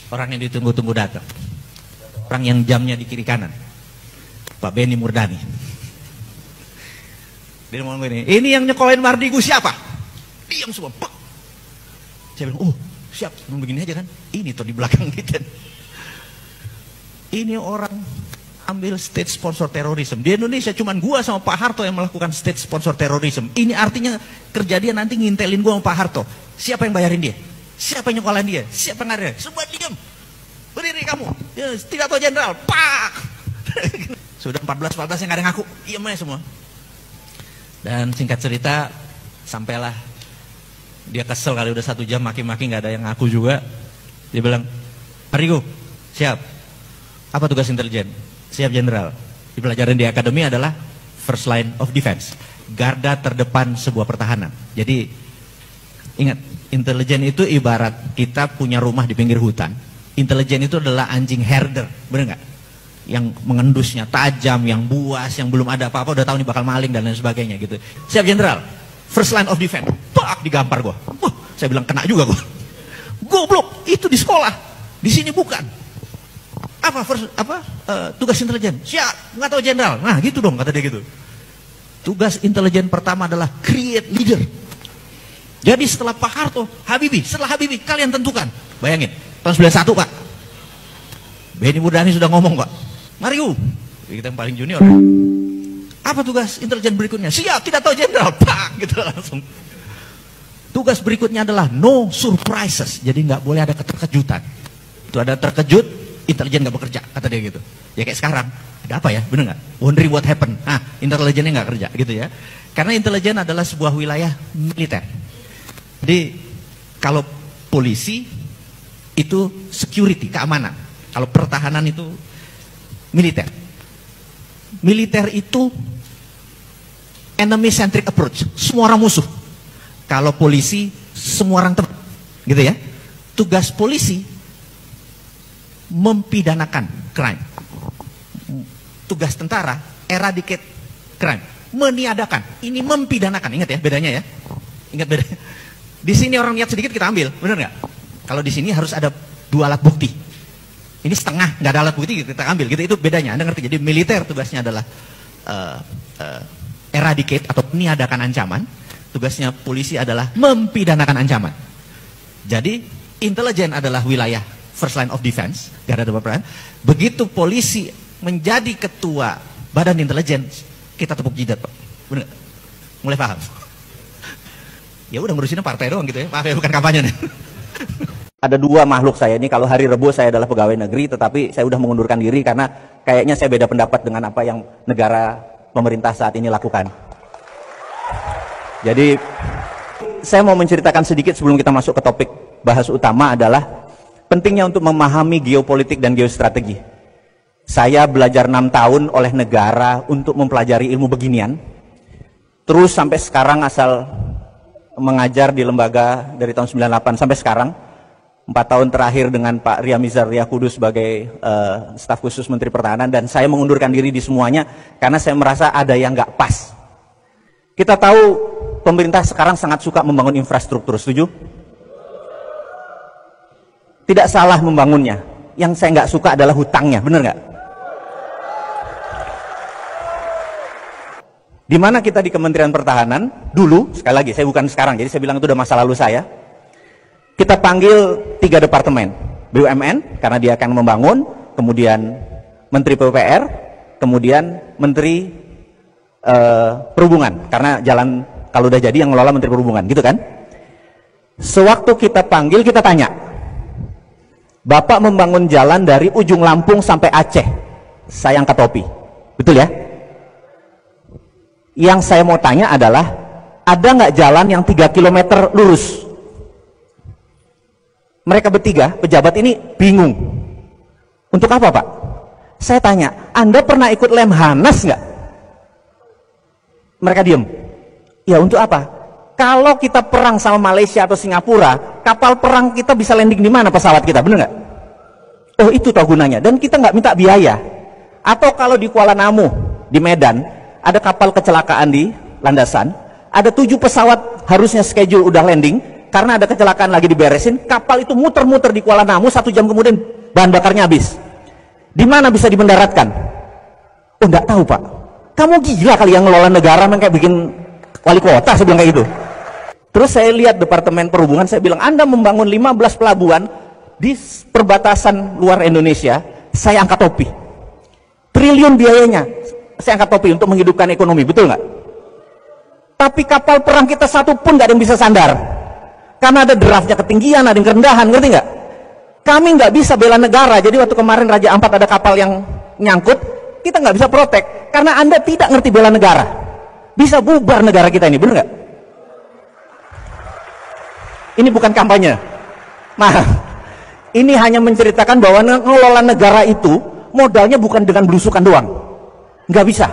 Orang yang ditunggu-tunggu datang. Orang yang jamnya di kiri kanan. Pak Benny Murdani. Dia ngomong ini yang nyekolahin Mardigu siapa? Diam semua. Pak. Saya bilang, oh siap, begini aja kan. Ini tuh di belakang kita. Ini orang ambil state sponsor terorisme. Di Indonesia cuman gua sama Pak Harto yang melakukan state sponsor terorisme. Ini artinya kerja dia nanti ngintelin gua sama Pak Harto. Siapa yang bayarin dia? Siapa yang nyekolahin dia? Siapa yang ngajarin? Semua diam. Berdiri kamu. Ya, tidak tahu jenderal. Pak. Sudah 14 yang ada ngaku. Diam aja semua. Dan singkat cerita, sampailah dia kesel kali udah 1 jam maki-maki nggak ada yang ngaku juga. Dia bilang, Mardigu, siap. Apa tugas intelijen? Siap jenderal. Di pelajaran di akademi adalah first line of defense, garda terdepan sebuah pertahanan. Jadi ingat, intelijen itu ibarat kita punya rumah di pinggir hutan. Intelijen itu adalah anjing herder, bener nggak? Yang mengendusnya tajam, yang buas, yang belum ada apa-apa udah tahu nih bakal maling dan lain sebagainya gitu. Siap jenderal, first line of defense. Pak, digampar gua. Saya bilang kena juga gua. Goblok, itu di sekolah, di sini bukan. Tugas intelijen? Siap, nggak tahu jenderal. Nah gitu dong kata dia gitu. Tugas intelijen pertama adalah create leader. Jadi setelah Pak Harto, Habibie, setelah Habibie kalian tentukan. Bayangin, tahun 91 Pak. Benny Murdani sudah ngomong Pak. Mardigu, kita yang paling junior. Apa tugas intelijen berikutnya? Siap, tidak tahu jenderal. Pak, gitu langsung. Tugas berikutnya adalah no surprises. Jadi nggak boleh ada keterkejutan. Itu ada terkejut, intelijen nggak bekerja, kata dia gitu. Ya kayak sekarang, ada apa ya, bener nggak? Wondering what happened. Nah, intelijennya nggak kerja, gitu ya. Karena intelijen adalah sebuah wilayah militer. Jadi kalau polisi itu security, keamanan. Kalau pertahanan itu militer. Militer itu enemy centric approach, semua orang musuh. Kalau polisi semua orang teman, gitu ya. Tugas polisi mempidanakan crime. Tugas tentara eradicate crime, meniadakan. Ini mempidanakan, ingat ya bedanya ya. Ingat bedanya. Di sini orang niat sedikit kita ambil, benar nggak? Kalau di sini harus ada 2 alat bukti. Ini setengah, nggak ada alat bukti kita ambil, gitu. Itu bedanya. Anda ngerti? Jadi militer tugasnya adalah eradicate atau meniadakan ancaman. Tugasnya polisi adalah mempidanakan ancaman. Jadi intelijen adalah wilayah first line of defense, garda terdepan. Begitu polisi menjadi ketua badan intelijen, kita tepuk jidat Pak. Benar? Mulai paham? Ya udah ngurusinnya partai doang gitu ya. Maaf ya, bukan kampanye nih. Ada 2 makhluk saya ini, kalau hari Rebo saya adalah pegawai negeri, tetapi saya udah mengundurkan diri karena kayaknya saya beda pendapat dengan apa yang negara pemerintah saat ini lakukan. Jadi saya mau menceritakan sedikit sebelum kita masuk ke topik bahas utama adalah pentingnya untuk memahami geopolitik dan geostrategi. Saya belajar 6 tahun oleh negara untuk mempelajari ilmu beginian. Terus sampai sekarang asal mengajar di lembaga dari tahun 98 sampai sekarang. 4 tahun terakhir dengan Pak Riamizar Riyakudu sebagai staf khusus Menteri Pertahanan, dan saya mengundurkan diri di semuanya karena saya merasa ada yang nggak pas. Kita tahu pemerintah sekarang sangat suka membangun infrastruktur, setuju? Tidak salah membangunnya. Yang saya nggak suka adalah hutangnya, bener nggak? Di mana kita di Kementerian Pertahanan dulu, sekali lagi saya bukan sekarang, jadi saya bilang itu udah masa lalu saya. Kita panggil 3 departemen, BUMN karena dia akan membangun, kemudian Menteri PUPR, kemudian Menteri Perhubungan karena jalan kalau udah jadi yang ngelola Menteri Perhubungan, gitu kan? Sewaktu kita panggil, kita tanya, Bapak membangun jalan dari ujung Lampung sampai Aceh, saya angkat topi, betul ya? Yang saya mau tanya adalah, ada nggak jalan yang 3 km lurus? Mereka bertiga, pejabat ini bingung. Untuk apa Pak? Saya tanya, Anda pernah ikut Lemhanas nggak? Mereka diem. Ya untuk apa? Kalau kita perang sama Malaysia atau Singapura, kapal perang kita bisa landing di mana pesawat kita, bener nggak? Oh itu tau gunanya, dan kita nggak minta biaya. Atau kalau di Kuala Namu, di Medan, ada kapal kecelakaan di landasan, ada 7 pesawat harusnya schedule udah landing, karena ada kecelakaan lagi diberesin, kapal itu muter-muter di Kuala Namu, 1 jam kemudian bahan bakarnya habis. Di mana bisa dimendaratkan? Oh, enggak tahu Pak. Kamu gila kali yang ngelola negara, memang kayak bikin wali kota, saya bilang kayak gitu. Terus saya lihat Departemen Perhubungan, saya bilang, Anda membangun 15 pelabuhan di perbatasan luar Indonesia, saya angkat topi. Triliun biayanya, saya angkat topi untuk menghidupkan ekonomi, betul nggak? Tapi kapal perang kita satu pun nggak ada yang bisa sandar. Karena ada draftnya ketinggian, ada yang kerendahan, ngerti nggak? Kami nggak bisa bela negara, jadi waktu kemarin Raja Ampat ada kapal yang nyangkut, kita nggak bisa protek, karena Anda tidak ngerti bela negara. Bisa bubar negara kita ini, bener nggak? Ini bukan kampanye. Nah, ini hanya menceritakan bahwa ngelola negara itu modalnya bukan dengan belusukan doang. Nggak bisa.